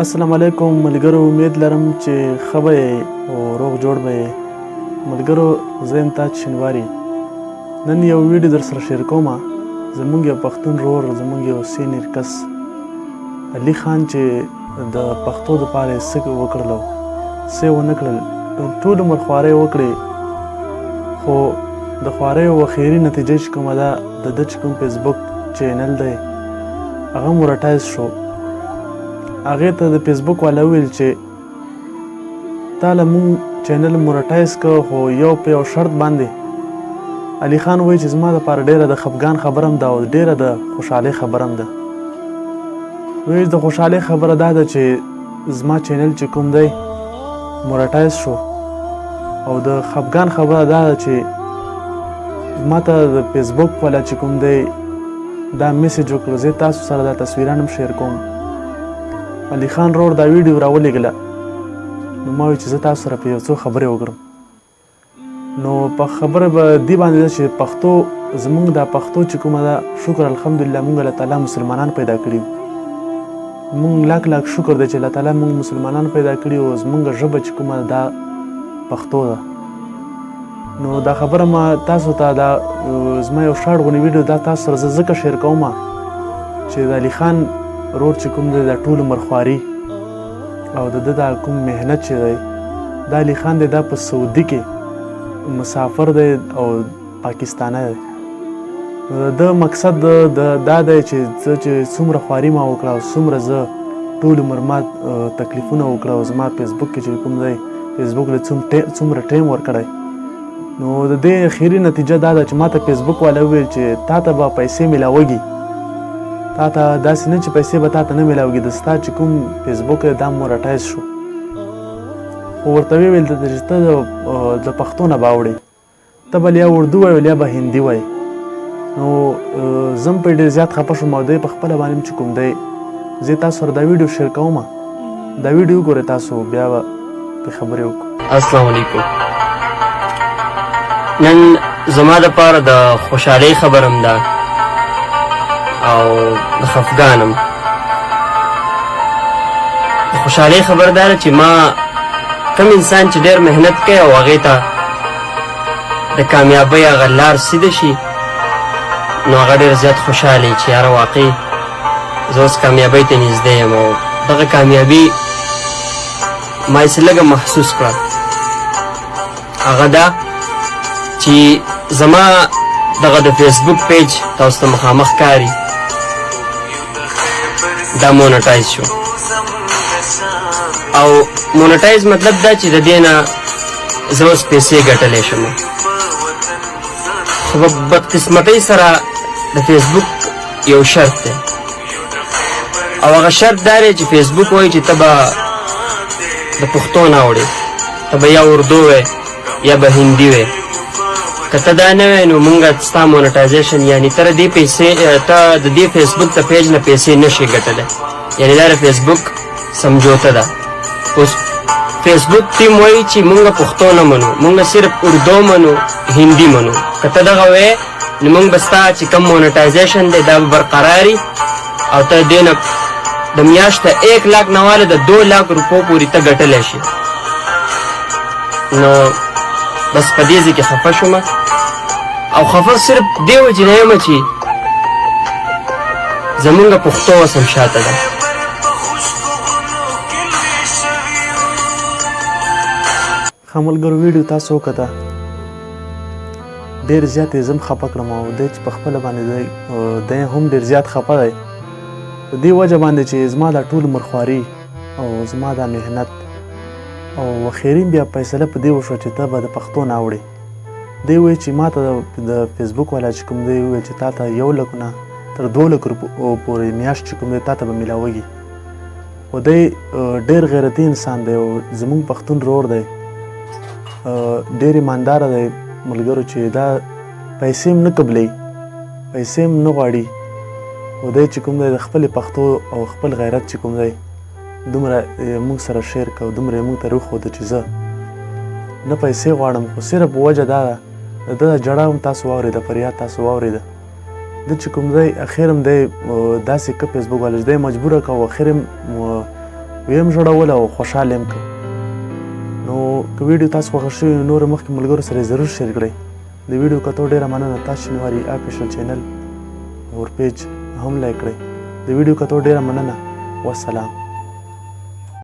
السلام علیکم ملګرو، امید لرم چې ښه به یې او روغ جوړ به یې. ملګرو، زه یم تاج شینواري. نن یو ویډیو در سره شیر کومه. زموږ یو پښتون رور، زموږ یو سینیر کس علي خان چې د پښتو دپاره یې څه وکړلو څه یې ونه کړل. ټول عمر خوارۍ وکړې، خو د خواریو اخري نتیجه چې کومه ده، د ده چې کوم فیسبوک چینل دی هغه مونټایز شو. هغې ته د فیسبوک والا وویل چې تا له مونږ چینل مونټایز کړ، خو یو په یو شرط باندې. علي خان وایي چې زما دپاره ډېره د خفګان خبره هم ده او ډېره د خوشحالۍ خبره هم ده. وایي د خوشحالۍ خبره دا ده چې زما چینل چې کوم دی مونټایز شو، او د خفګان خبره دا ده چې ما ته د فیسبوک والا چې کوم دی دا میسیج وکړو. زه تاسو سره دا تصویران هم شیر کوم. علي خان رور دا ویډیو راولېږله، نو ما وایي چې زه تاسو سره په یو څو خبرې وکړم. نو په خبره به دې باندې ده چې پښتو زموږ دا پښتو چې کومه ده، شکر الحمدلله موږ الله تعالی مسلمانان پیدا کړي. موږ لاک لاک شکر دی چې الله تعالی موږ مسلمانان پیدا کړي او زموږ ژبه چې کومه دا پښتو ده. نو دا خبره ما تاسو ته دا زما یو شاړ غونې ویډیو دا تاسو سره زه ځکه شیر کوم چې د علي خان رور چې کوم دی دا ټول عمر خواري او د ده دا کوم محنت چې دی، دا علي خان دی دا په سعودي کې مسافر دی او پاکستانی دی. نو د ده مقصد دا دی چې زه چې څومره خواري ما وکړه او څومره زه ټول عمر ما تکلیفونه وکړه او زما فیسبوک کې چې کوم دی فیسبوک له څومره ټایم ورکړی، نو د دې اخري نتیجه دا ده چې ما ته فیسبوک والا وویل چې تا ته به پیسې میلاوږي، تا ته داسې نه چې پیسې به تا ته نه میلاوږي، د ستا چې کوم فیسبوک دی دا مونټایز شو. خو ورته ویې ویل چې ته د پښتو نه به اوړې، ته به یا اردو وایې یا به هندي وایې. نو زه هم پرې ډېر زیات خفه شوم او دی په خپله باندې چې کوم دی زه تاسو سره دا ویډیو شیر کوم. دا ویډیو وګورئ تاسو، بیا به پرې خبرې وکړو. السلام علیکم. نن زما دپاره د خوشحالۍ خبر هم ده او د خفګان هم. د خوشحالۍ خبر دا ده چې ما کم انسان چې ډېر محنت کوي او هغې ته د کامیابۍ هغه لار سیده شي، نو هغه ډېر زیات خوشحاله چې یاره واقعي زه اوس کامیابۍ ته نږدې یم. او دغه کامیابي ما یې څه لږه محسوس کړه، هغه دا چې زما دغه د فیسبوک پیج تاسو ته مخامخ کاري دا مونټایز شو. او مونټایز مطلب دا چې د دې نه زه اوس پیسې ګټلی شم. خو په بدقسمتۍ سره د فیسبوک یو شرط دی، او هغه شرط دا دی چې فیسبوک وایي چې ته به د پښتو نه اوړې، ته به یا اردو وې یا به هندي وې. که ته دا نه وې نو مونږ ستا مونټایزیشن یعنې ته د دې فیسبوک د پیج نه پیسې نشي ګټلی، یعنې دا د فیسبوک سمجوته ده. اوس فیسبوک ټیم وایي چې مونږ پښتو نه منو، مونږ صرف اردو منو، هندي منو. که ته دغه وې نو مونږ به ستا چې کوم مونټایزیشن دی دا به برقراري او ته دې نه د میاشته 1 لاک نه واله د 2 لاک روپو پورې ته ګټلی شي. نو بس په دې ځای کې خفه شوم، او خفه صرف دې وجې نه یم چې زمونږ پښتو اوس هم شاته ده. ښه ملګرو، ویډیو تاسو وکته، ډېر زیات یې زه هم خفه کړم او دی چې په خپله باندې دی هم ډېر زیات خفه دی په دې وجه باندې چې زما دا ټول عمر خواري او زما دا محنت او اخري بیا فیصله په دې وشوه چې ته به د پښتو نه اوړې. دی وایي چې ما ته د فیسبوک والا چې کوم دی وویل چې تا ته 1 لک نه تر 2 لک روپو پورې میاشت چې کوم دی تا ته به میلاوږي. خو دی ډېر غیرتي انسان دی او زموږ پښتون رور دی، ډېر ایمانداره دی ملګرو چې دا پیسې هم نه قبلوي، پیسې هم نه غواړي. او دی چې کوم دی د خپلې پښتو او خپل غیرت چې کوم دی دومره موږ سره شیر کړه او دومره یې موږ ته وښوده چې زه نه پیسې غواړم، خو صرف وجه دا ده د ده جړه هم تاسو واورېده، فریاد تاسو واورېده. ده چې کوم دی اخر هم دی داسې که فیسبوک والا دی مجبوره که او اخر هم ویم ژړول او خوشحاله یم که نو که ویډیو تاسو خوښه شوي نو نور مخکې ملګرو سره یې ضرور شیر کړئ د ویډیو کتو ډېره مننه تاسو شینواري اپیشل چینل اور پیج هم لایک کړئ د ویډیو کتو ډېره مننه والسلام